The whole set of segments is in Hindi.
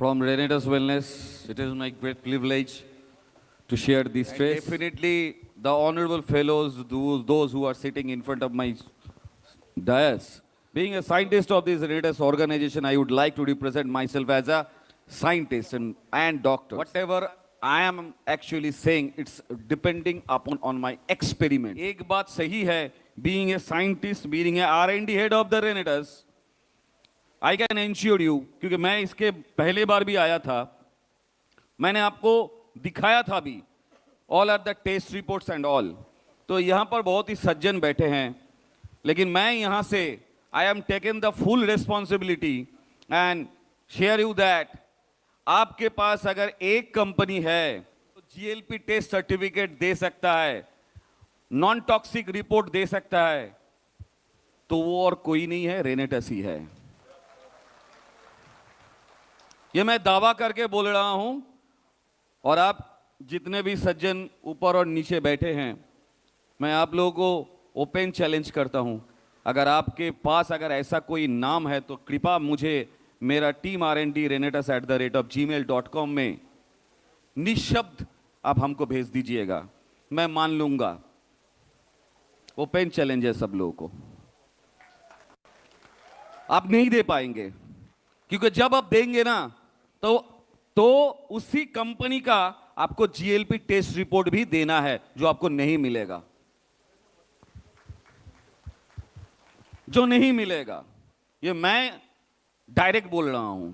From Renetus Wellness, it is my great privilege to share this space. Definitely, the honorable fellows, those who are sitting in front of my dais. Being a scientist of this Renetus organization, I would like to represent myself as a scientist and doctor. Whatever I am actually saying, it's depending upon on my experiment. एक बात सही है, being a scientist, being a R&D head of the Renetus, I can ensure you, क्योंकि मैं इसके पहले बार भी आया था, मैंने आपको दिखाया था भी, all are the test reports and all. तो यहाँ पर बहुत ही सज्जन बैठे हैं, लेकिन मैं यहाँ से I am taken the full responsibility and share you that आपके पास अगर एक कंपनी है तो GLP टेस्ट सर्टिफिकेट दे सकता है, नॉन टॉक्सिक रिपोर्ट दे सकता है, तो वो और कोई नहीं है, रेनेटस ही है। ये मैं दावा करके बोल रहा हूं, और आप जितने भी सज्जन ऊपर और नीचे बैठे हैं, मैं आप लोगों को ओपन चैलेंज करता हूं, अगर आपके पास अगर ऐसा कोई नाम है तो कृपया मुझे मेरा टीम R&D renetus@gmail.com में निशब्द आप हमको भेज दीजिएगा, मैं मान लूंगा। ओपन चैलेंज है सब लोगों को। आप नहीं दे पाएंगे, क्योंकि जब आप देंगे ना तो उसी कंपनी का आपको GLP टेस्ट रिपोर्ट भी देना है, जो आपको नहीं मिलेगा, जो नहीं मिलेगा। ये मैं डायरेक्ट बोल रहा हूं,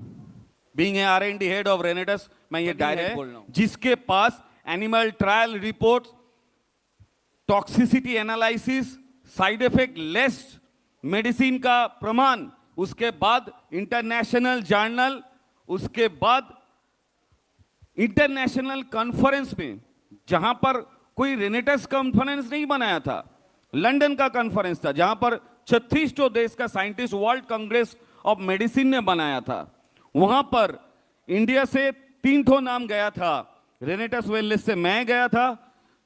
being a R&D head of रेनेटस, मैं ये डायरेक्ट बोल रहा हूं। जिसके पास animal trial report, toxicity analysis, side effect list, medicine का प्रमाण, उसके बाद इंटरनेशनल जर्नल, उसके बाद इंटरनेशनल कॉन्फ्रेंस में, जहां पर कोई रेनेटस कॉन्फ्रेंस नहीं बनाया था, लंदन का कॉन्फ्रेंस था, जहां पर 36 देश का scientist world Congress of medicine ने बनाया था, वहां पर इंडिया से 3 नाम गया था, रेनेटस वेलनेस से मैं गया था,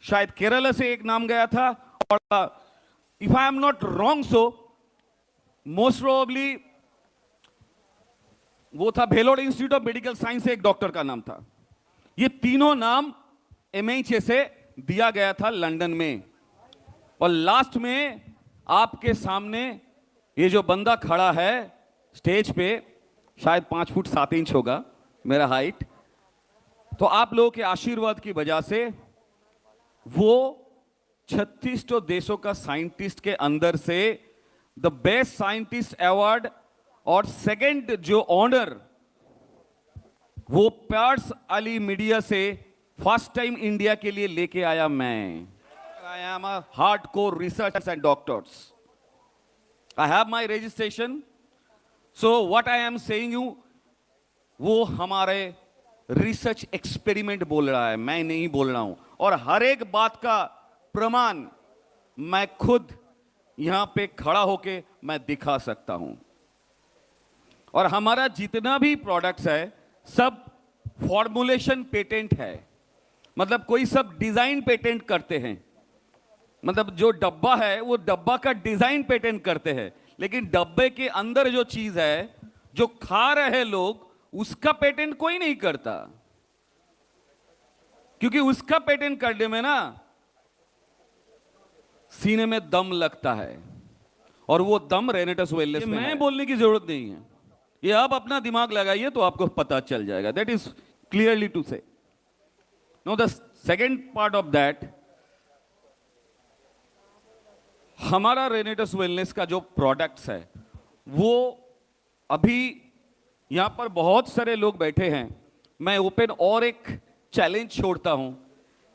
शायद केरला से एक नाम गया था, और if I am not wrong so most probably वो था Vellore institute of medical science से एक डॉक्टर का नाम था। ये 3 नाम MHA से दिया गया था लंदन में, और लास्ट में आपके सामने ये जो बंदा खड़ा है स्टेज पे, शायद 5 फुट 7 इंच होगा मेरा हाइट, तो आप लोगों के आशीर्वाद की वजह से वो 36 देशों का साइंटिस्ट के अंदर से द बेस्ट साइंटिस्ट अवार्ड और सेकंड जो ऑनर वो पर्स अली मीडिया से फर्स्ट टाइम इंडिया के लिए लेके आया मैं। I am a hardcore researchers and doctors, I have my registration, so what I am saying you, वो हमारे रिसर्च एक्सपेरिमेंट बोल रहा है, मैं नहीं बोल रहा हूं, और हर एक बात का प्रमाण मैं खुद यहां पे खड़ा होके मैं दिखा सकता हूं। और हमारा जितना भी प्रोडक्ट्स है सब फॉर्मुलेशन पेटेंट है, मतलब कोई सब डिजाइन पेटेंट करते हैं, मतलब जो डब्बा है वो डब्बा का डिजाइन पेटेंट करते हैं, लेकिन डब्बे के अंदर जो चीज है जो खा रहे लोग उसका पेटेंट कोई नहीं करता, क्योंकि उसका पेटेंट करने में ना सीने में दम लगता है, और वो दम रेनेटस वेलनेस में मैं बोलने की जरूरत नहीं है, ये आप अपना दिमाग लगाइए तो आपको पता चल जाएगा। दैट इज क्लियरली टू से। Know the second part of that, हमारा रेनेटस वेलनेस का जो प्रोडक्ट्स है वो अभी यहां पर बहुत सारे लोग बैठे हैं, मैं ओपन और एक चैलेंज छोड़ता हूं,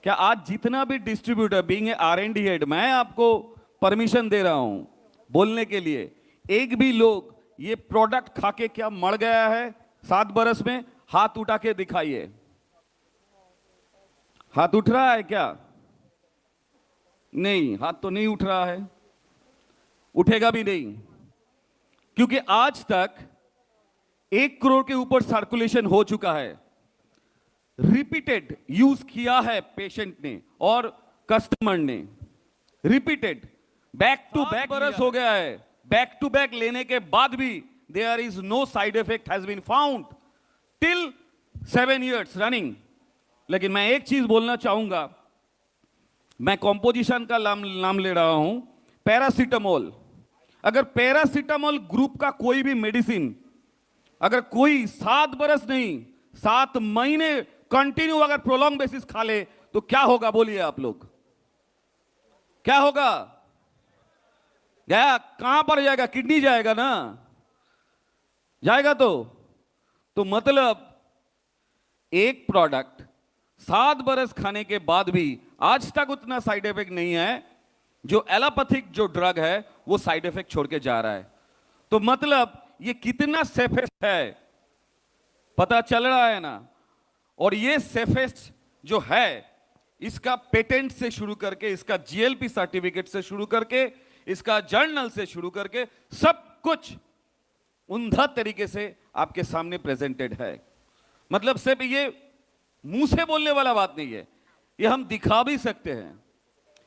क्या आज जितना भी distributor, being a R&D head, मैं आपको परमिशन दे रहा हूं बोलने के लिए, एक भी लोग ये प्रोडक्ट खा के क्या मर गया है 7 बरस में, हाथ उठा के दिखाइए। हाथ उठ रहा है क्या? नहीं, हाथ तो नहीं उठ रहा है, उठेगा भी नहीं, क्योंकि आज तक 1 करोड़ के ऊपर सर्कुलेशन हो चुका है, रिपीटेड यूज किया है पेशेंट ने और कस्टमर ने, रिपीटेड बैक टू बैक बरस हो गया है, बैक टू बैक लेने के बाद भी there is no side effect has been found still 7 years रनिंग। लेकिन मैं एक चीज बोलना चाहूंगा, मैं कॉम्पोजिशन का नाम ले रहा हूं, पैरासीटामोल। अगर पैरासीटामोल ग्रुप का कोई भी मेडिसिन अगर कोई 7 बरस नहीं 7 महीने कंटिन्यू अगर प्रोलॉन्ग बेसिस खा ले तो क्या होगा बोलिए आप लोग, क्या होगा? गया कहां पर जाएगा? किडनी जाएगा ना, जाएगा। तो मतलब एक प्रोडक्ट 7 बरस खाने के बाद भी आज तक उतना साइड इफेक्ट नहीं है, जो एलोपैथिक जो ड्रग है वो साइड इफेक्ट छोड़ के जा रहा है। तो मतलब ये कितना सेफेस्ट है पता चल रहा है ना। और ये सेफेस्ट जो है इसका पेटेंट से शुरू करके, इसका जीएलपी सर्टिफिकेट से शुरू करके, इसका जर्नल से शुरू करके सब कुछ उम्दा तरीके से आपके सामने प्रेजेंटेड है। मतलब सिर्फ ये मुंह से बोलने वाला बात नहीं है, ये हम दिखा भी सकते हैं।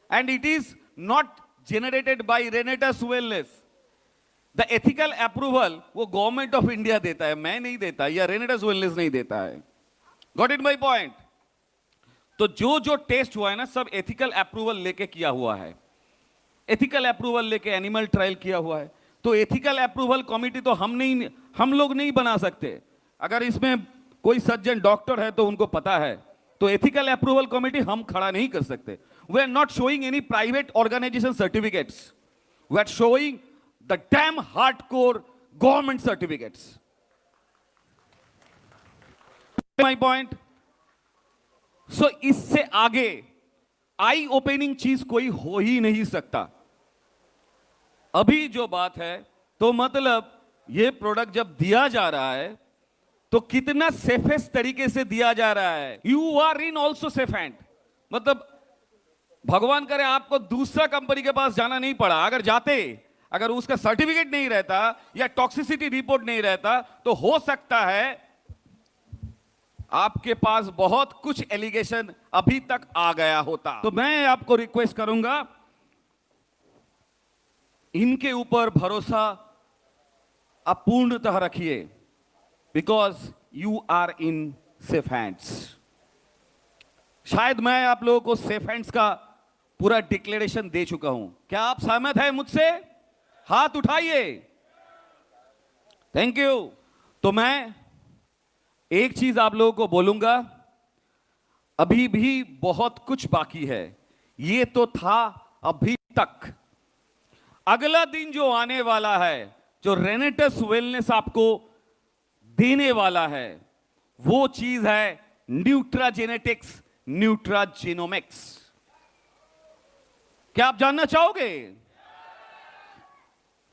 And it is not generated by रेनेटस wellness. The ethical approval वो गवर्नमेंट ऑफ इंडिया देता है, मैं नहीं देता, या रेनेटस वेलनेस नहीं देता है। Got it my point? तो जो जो टेस्ट हुआ है ना सब एथिकल अप्रूवल लेके किया हुआ है, एथिकल अप्रूवल लेके एनिमल ट्रायल किया हुआ है। तो एथिकल अप्रूवल कमेटी तो हम लोग नहीं बना सकते। अगर इसमें कोई सज्जन डॉक्टर है तो उनको पता है, तो एथिकल अप्रूवल कमेटी हम खड़ा नहीं कर सकते। We are not showing any private organisation certificates, we are showing the damn hardcore government certificates. My point? So इससे आगे आई ओपनिंग चीज कोई हो ही नहीं सकता। अभी जो बात है तो मतलब ये प्रोडक्ट जब दिया जा रहा है तो कितना सेफेस्ट तरीके से दिया जा रहा है। You are in also safe hand. मतलब भगवान करे आपको दूसरा कंपनी के पास जाना नहीं पड़ा। अगर जाते, अगर उसका सर्टिफिकेट नहीं रहता या टॉक्सिसिटी रिपोर्ट नहीं रहता तो हो सकता है आपके पास बहुत कुछ एलिगेशन अभी तक आ गया होता। तो मैं आपको रिक्वेस्ट करूंगा, इनके ऊपर भरोसा आप पूर्णतः रखिए, because you are in safe hands. शायद मैं आप लोगों को सेफ हैंड्स का पूरा डिक्लेरेशन दे चुका हूं। क्या आप सहमत हैं मुझसे? हाथ उठाइए। Thank you. तो मैं एक चीज आप लोगों को बोलूंगा, अभी भी बहुत कुछ बाकी है। ये तो था अभी तक। अगला दिन जो आने वाला है, जो रेनेटस वेलनेस आपको देने वाला है, वो चीज है न्यूट्राजेनेटिक्स, न्यूट्राजीनोमिक्स। क्या आप जानना चाहोगे?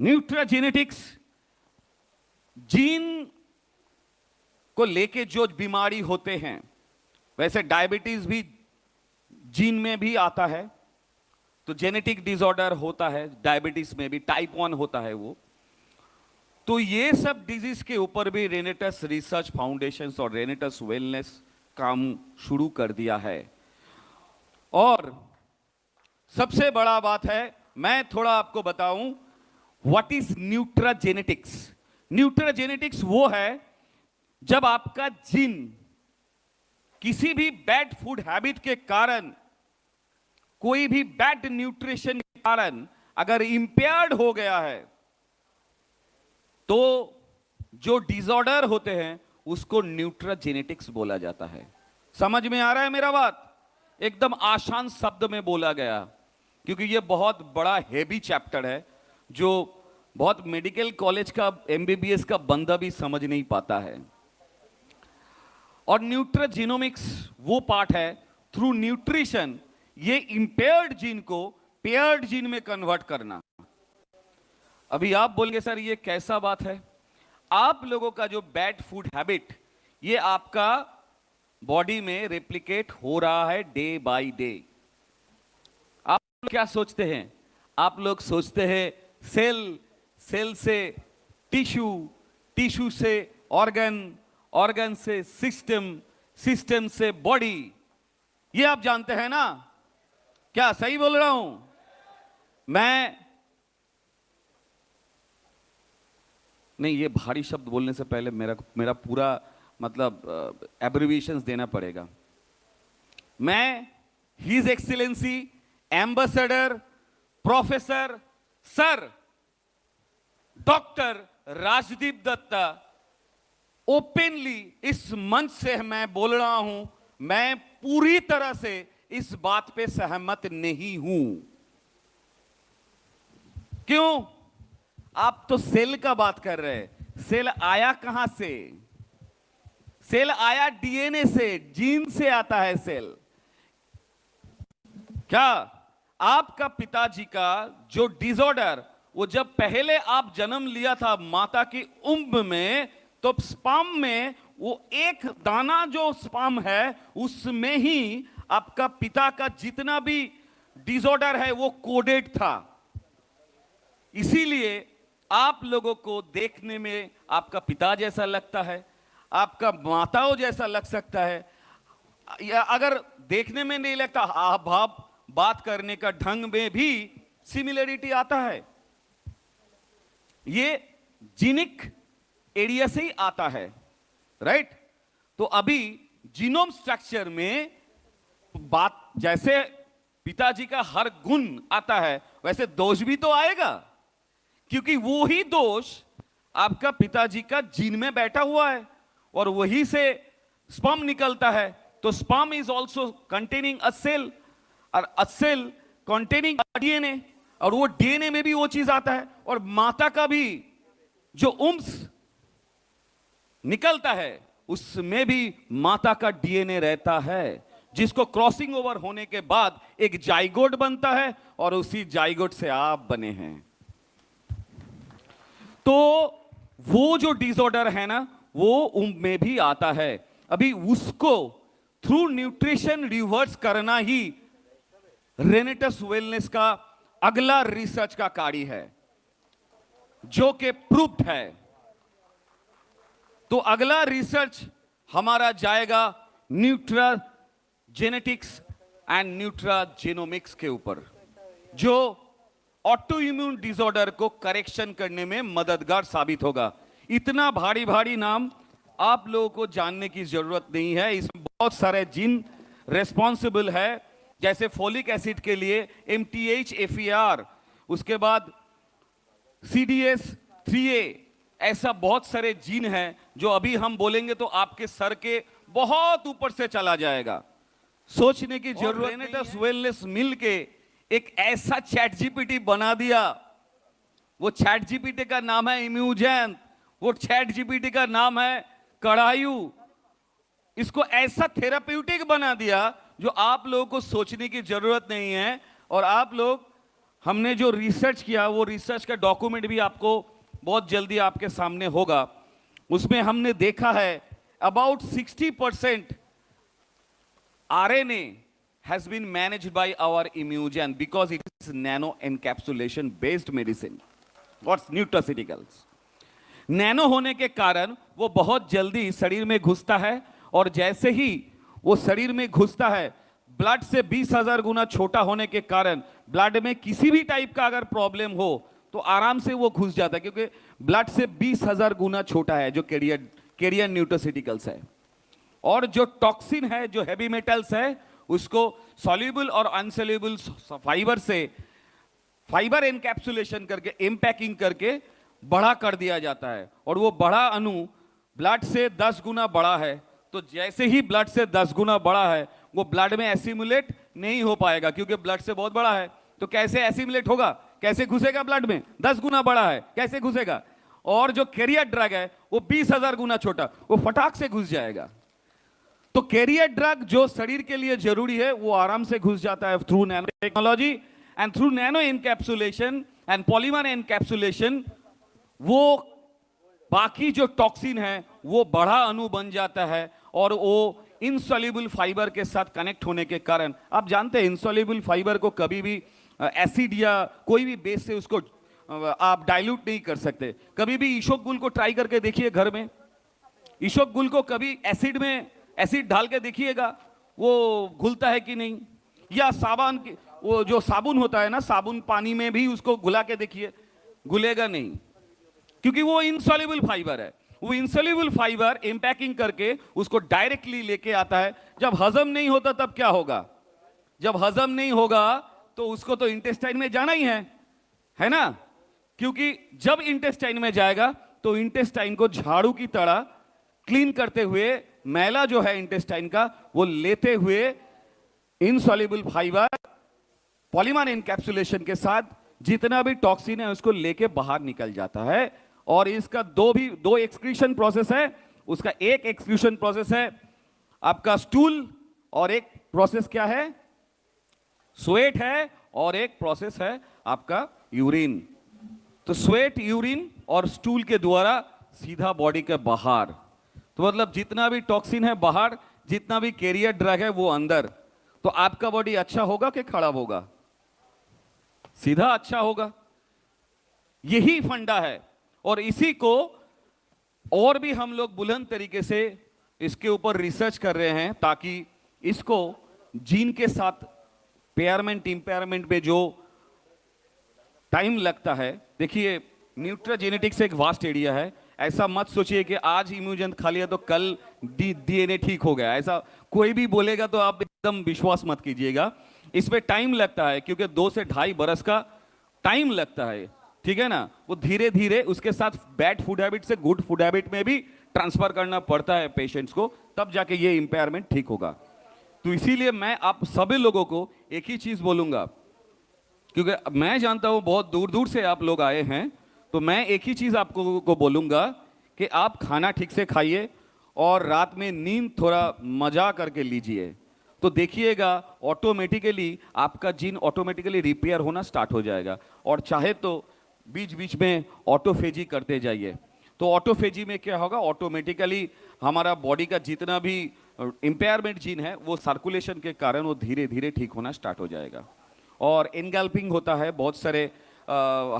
न्यूट्राजेनेटिक्स जीन को लेके जो बीमारी होते हैं, वैसे डायबिटीज भी जीन में भी आता है, तो जेनेटिक डिसऑर्डर होता है डायबिटीज में भी, टाइप 1 होता है वो। तो ये सब डिजीज के ऊपर भी रेनेटस रिसर्च फाउंडेशन और रेनेटस वेलनेस काम शुरू कर दिया है। और सबसे बड़ा बात है, मैं थोड़ा आपको बताऊं व्हाट इज न्यूट्राजेनेटिक्स। न्यूट्राजेनेटिक्स वो है जब आपका जीन किसी भी बैड फूड हैबिट के कारण, कोई भी बैड न्यूट्रिशन के कारण अगर इंपेयर्ड हो गया है, तो जो डिसऑर्डर होते हैं उसको न्यूट्राजेनेटिक्स बोला जाता है। समझ में आ रहा है मेरा बात? एकदम आसान शब्द में बोला गया, क्योंकि ये बहुत बड़ा हेवी चैप्टर है जो बहुत मेडिकल कॉलेज का एमबीबीएस का बंदा भी समझ नहीं पाता है। और न्यूट्राजीनोमिक्स वो पार्ट है, थ्रू न्यूट्रिशन ये इंपेयर्ड जीन को पेयर्ड जीन में कन्वर्ट करना। अभी आप बोलेंगे सर ये कैसा बात है? आप लोगों का जो बैड फूड हैबिट, ये आपका बॉडी में रेप्लिकेट हो रहा है डे बाय डे। आप लोग क्या सोचते हैं? आप लोग सोचते हैं सेल, सेल से टिश्यू, टिश्यू से ऑर्गन, ऑर्गन से सिस्टम, सिस्टम से बॉडी। ये आप जानते हैं ना? क्या सही बोल रहा हूं? मैं नहीं, ये भारी शब्द बोलने से पहले मेरा पूरा मतलब एब्रिविएशंस देना पड़ेगा। मैं his excellency ambassador professor sir doctor Rajdeep Dutta openly इस मंच से मैं बोल रहा हूं, मैं पूरी तरह से इस बात पे सहमत नहीं हूं। क्यों? आप तो सेल का बात कर रहे हैं। सेल आया कहां से? सेल आया डीएनए से, जीन से आता है सेल। क्या आपका पिताजी का जो डिसऑर्डर, वो जब पहले आप जन्म लिया था माता की उम्र में, तो स्पर्म में वो एक दाना जो स्पर्म है उसमें ही आपका पिता का जितना भी डिसऑर्डर है वो कोडेड था। इसीलिए आप लोगों को देखने में आपका पिता जैसा लगता है, आपका माताओं जैसा लग सकता है, या अगर देखने में नहीं लगता, आप बात करने का ढंग में भी सिमिलरिटी आता है। ये जीनिक एरिया से ही आता है, राइट? तो अभी जीनोम स्ट्रक्चर में बात, जैसे पिताजी का हर गुण आता है वैसे दोष भी तो आएगा, क्योंकि वो ही दोष आपका पिताजी का जीन में बैठा हुआ है और वही से स्पर्म निकलता है। तो sperm is also containing a cell, और अ सेल कंटेनिंग डीएनए, और वो डीएनए में भी वो चीज आता है। और माता का भी जो उम्स निकलता है उसमें भी माता का डीएनए रहता है, जिसको क्रॉसिंग ओवर होने के बाद एक जाइगोट बनता है और उसी जाइगोट से आप बने हैं। तो वो जो डिसऑर्डर है ना, वो उम्र में भी आता है। अभी उसको थ्रू न्यूट्रिशन रिवर्स करना ही रेनेटस वेलनेस का अगला रिसर्च का कार्य है, जो कि प्रूव्ड है। तो अगला रिसर्च हमारा जाएगा Nutra genetics and Nutra genomics के ऊपर, जो ऑटो इम्यून डिसऑर्डर को करेक्शन करने में मददगार साबित होगा। इतना भारी भारी नाम आप लोगों को जानने की जरूरत नहीं है। इसमें बहुत सारे जीन रेस्पॉन्सिबल है, जैसे फोलिक एसिड के लिए MTH FER, उसके बाद CDS3A, ऐसा बहुत सारे जीन हैं जो अभी हम बोलेंगे तो आपके सर के बहुत ऊपर से चला जाएगा। सोचने की जरूरत नहीं है। वेलनेस मिल के एक ऐसा चैट जीपीटी बना दिया, वो चैट जीपीटी का नाम है इम्यूजेन, वो चैट जीपीटी का नाम है कड़ायु। इसको ऐसा थेराप्यूटिक बना दिया जो आप लोगों को सोचने की जरूरत नहीं है। और आप लोग, हमने जो रिसर्च किया वो रिसर्च का डॉक्यूमेंट भी आपको बहुत जल्दी आपके सामने होगा। उसमें हमने देखा है about 60% RNA has been managed by our immunogen because it is nano encapsulation based medicine or nutraceuticals. Nano होने के कारण वो बहुत जल्दी शरीर में घुसता है, और जैसे ही वो शरीर में घुसता है, ब्लड से 20,000 गुना छोटा होने के कारण ब्लड में किसी भी टाइप का अगर प्रॉब्लम हो तो आराम से वो घुस जाता है, क्योंकि ब्लड से 20,000 गुना छोटा है जो कैरियर न्यूट्रास्यूटिकल्स है। और जो टॉक्सिन है, जो हैवी मेटल्स है, उसको सॉल्युबल और अनसॉल्युबल फाइबर से फाइबर एनकैप्सुलेशन करके एम्पैकिंग करके बड़ा कर दिया जाता है। और वो बड़ा अणु ब्लड से 10 गुना बड़ा है, तो जैसे ही ब्लड से 10 गुना बड़ा है वो ब्लड में एसिमुलेट नहीं हो पाएगा, क्योंकि ब्लड से बहुत बड़ा है। तो कैसे एसिमुलेट होगा, कैसे घुसेगा ब्लड में? 10 गुना बड़ा है, कैसे घुसेगा? और जो कैरियर ड्रग है वो 20,000 गुना छोटा, वो फटाक से घुस जाएगा। तो कैरियर ड्रग जो शरीर के लिए जरूरी है वो आराम से घुस जाता है through nano technology and through nano encapsulation and polymer encapsulation. वो बाकी जो टॉक्सिन है वो बड़ा अणु बन जाता है, और वो इनसॉल्युबल फाइबर के साथ कनेक्ट होने के कारण, आप जानते हैं इनसॉल्युबल फाइबर को कभी भी एसिड या कोई भी बेस से उसको आप डाइल्यूट नहीं कर सकते। कभी भी ईशोक गुल को ट्राई करके देखिए घर में, ईशोक गुल को कभी एसिड में एसिड डाल के देखिएगा वो घुलता है कि नहीं। या साबुन, वो जो साबुन होता है ना, साबुन पानी में भी उसको घुला के देखिए, घुलेगा नहीं, क्योंकि वो इनसॉल्युबल फाइबर है। वो इंसोल्यूबल फाइबर इंपैकिंग करके उसको डायरेक्टली लेके आता है। जब हजम नहीं होता तब क्या होगा? जब हजम नहीं होगा तो उसको तो इंटेस्टाइन में जाना ही है ना? क्योंकि जब इंटेस्टाइन में जाएगा तो इंटेस्टाइन को झाड़ू की तरह क्लीन करते हुए मैला जो है इंटेस्टाइन का वो लेते हुए इनसॉल्युबल फाइबर पॉलीमर इनकैप्सुलेशन के साथ जितना भी टॉक्सिन है उसको लेके बाहर निकल जाता है। और इसका दो एक्सक्रीशन प्रोसेस है। उसका एक एक्सक्रीशन प्रोसेस है आपका स्टूल, और एक प्रोसेस क्या है? स्वेट है, और एक प्रोसेस है आपका यूरिन। तो स्वेट, यूरिन और स्टूल के द्वारा सीधा बॉडी के बाहर। तो मतलब जितना भी टॉक्सिन है बाहर, जितना भी कैरियर ड्रग है वो अंदर। तो आपका बॉडी अच्छा होगा कि खराब होगा? सीधा अच्छा होगा। यही फंडा है, और इसी को और भी हम लोग बुलंद तरीके से इसके ऊपर रिसर्च कर रहे हैं, ताकि इसको जीन के साथ पेयरमेंट इंपेयरमेंट में जो टाइम लगता है। देखिए, न्यूट्राजेनेटिक्स एक वास्ट एरिया है। ऐसा मत सोचिए कि आज इम्यूजन खा लिया तो कल डीएनए ठीक हो गया। ऐसा कोई भी बोलेगा तो आप एकदम विश्वास मत कीजिएगा। इसमें टाइम लगता है, क्योंकि 2 से 2.5 बरस का टाइम लगता है, ठीक है ना? वो धीरे धीरे उसके साथ बैड फूड हैबिट से गुड फूड हैबिट में भी ट्रांसफर करना पड़ता है पेशेंट्स को, तब जाके ये इंपेयरमेंट ठीक होगा। तो इसीलिए मैं आप सभी लोगों को एक ही चीज बोलूंगा, क्योंकि मैं जानता हूं बहुत दूर दूर से आप लोग आए हैं, तो मैं एक ही चीज आपको को बोलूंगा कि आप खाना ठीक से खाइए और रात में नींद थोड़ा मजा करके लीजिए। तो देखिएगा ऑटोमेटिकली आपका जीन ऑटोमेटिकली रिपेयर होना स्टार्ट हो जाएगा। और चाहे तो बीच बीच में ऑटोफेजी करते जाइए। तो ऑटोफेजी में क्या होगा? ऑटोमेटिकली हमारा बॉडी का जितना भी इंपेयरमेंट जीन है वो सर्कुलेशन के कारण वो धीरे धीरे ठीक होना स्टार्ट हो जाएगा। और एनगल्फिंग होता है, बहुत सारे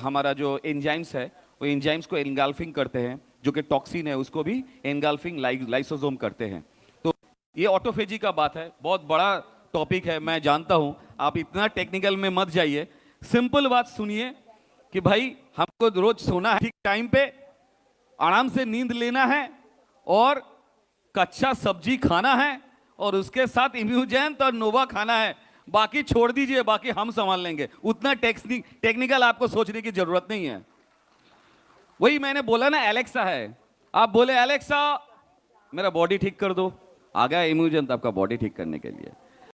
हमारा जो एंजाइम्स है वो एंजाइम्स को एनगल्फिंग करते हैं, जो कि टॉक्सिन है उसको भी एनगल्फिंग लाइसोसोम करते हैं। तो ये ऑटोफेजी का बात है, बहुत बड़ा टॉपिक है, मैं जानता हूं। आप इतना टेक्निकल में मत जाइए, सिंपल बात सुनिए कि भाई हमको रोज सोना है ठीक टाइम पे, आराम से नींद लेना है, और कच्चा सब्जी खाना है, और उसके साथ इम्यूजेंट और नोवा खाना है। बाकी छोड़ दीजिए, बाकी हम संभाल लेंगे। उतना टेक्निकल आपको सोचने की जरूरत नहीं है। वही मैंने बोला ना, एलेक्सा है। आप बोले एलेक्सा मेरा बॉडी ठीक कर दो, आ गया इम्यूजेंट आपका बॉडी ठीक करने के लिए।